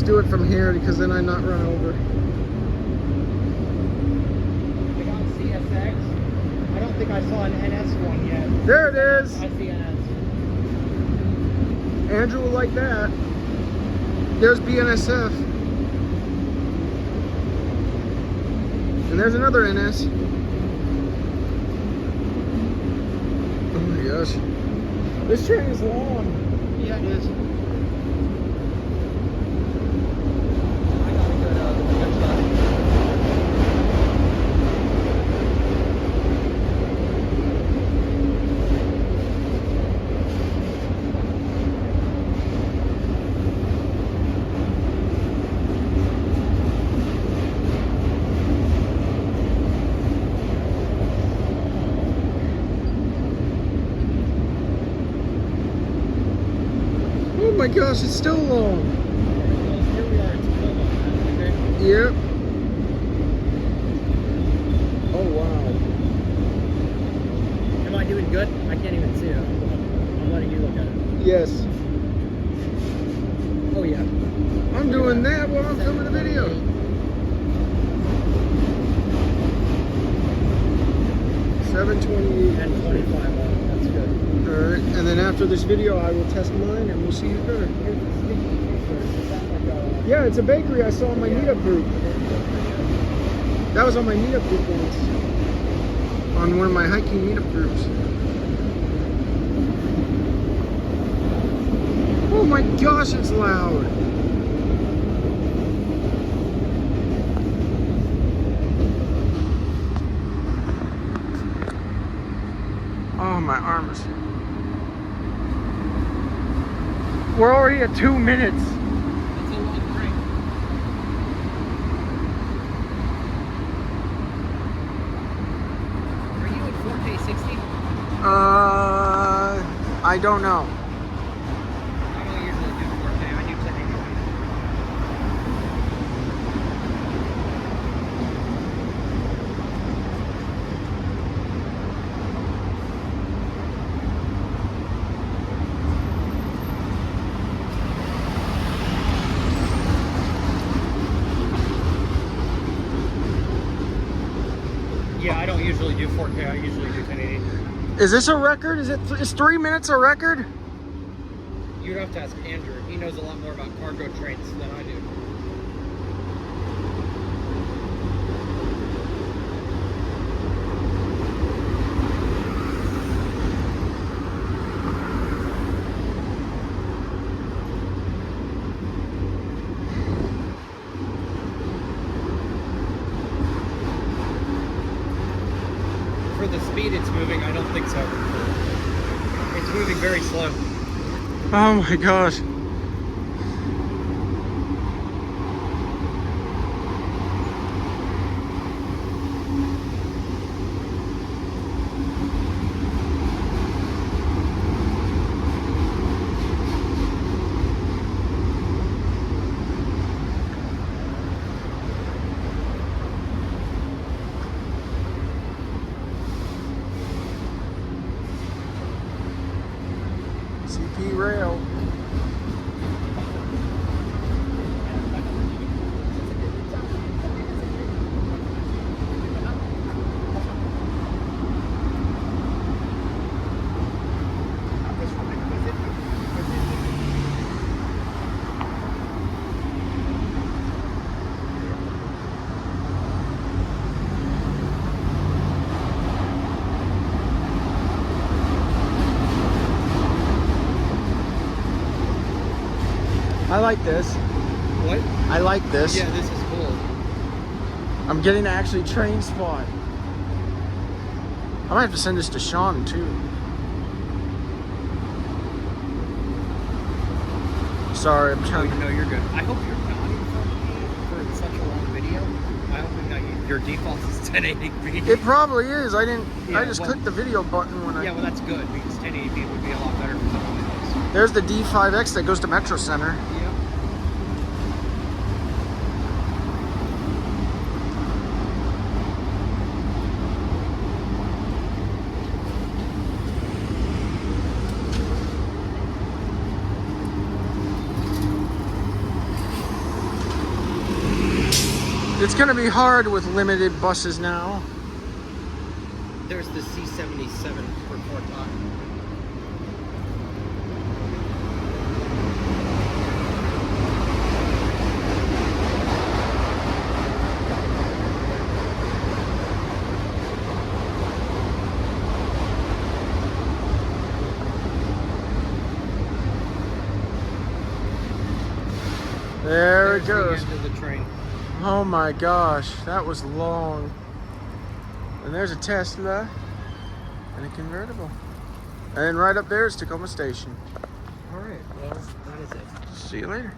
do it from here because then I'm not run over. We got CSX. I don't think I saw an NS one yet. There it is. I see NS. Andrew will like that. There's BNSF. And there's another NS. Oh my gosh. This train is long. Yeah, it is. Oh my gosh, it's still long. Here we are in Takoma. Okay. Yep. Oh wow. Am I doing good? I can't even see it. I'm letting you look at it. Yes. Oh yeah. I'm doing that while I'm filming the video. 7:28 and 25 on it. That's good. Alright, and then after this video I will test mine and we'll see who's better. Here's the sticky t-shirt. Is that like a... Yeah, it's a bakery I saw in my meetup group. That was on my meetup group once. On one of my hiking meetup groups. Oh my gosh, it's loud. Oh, my arms. We're already at 2 minutes. That's a long break. Are you at 4K 60? I don't know. I don't usually do 4K. I do 1080p. Yeah, I don't usually do 4K. I usually do 1080. Is this a record? Is 3 minutes a record? You'd have to ask Andrew. He knows a lot more about cargo trains than I do. For the speed it's moving, I don't think so. It's moving very slow. Oh my gosh. CP rail. I like this. What? I like this. Yeah, this is cool. I'm getting to actually train spot. I might have to send this to Sean too. Sorry, I'm trying. No, you're good. I hope you're not in front of me for such a long video. I hope your default is 1080p. It probably is. I didn't. Yeah, I just clicked the video button when Yeah, well, that's good because 1080p would be a lot better for some videos. There's the D5X that goes to Metro Center. Yeah. It's gonna be hard with limited buses now. There's the C77 for Fort Todd. There it There's goes. the end of the train. Oh my gosh, that was long. And there's a Tesla and a convertible. And right up there is Takoma Station. All right. Well, that is it. See you later.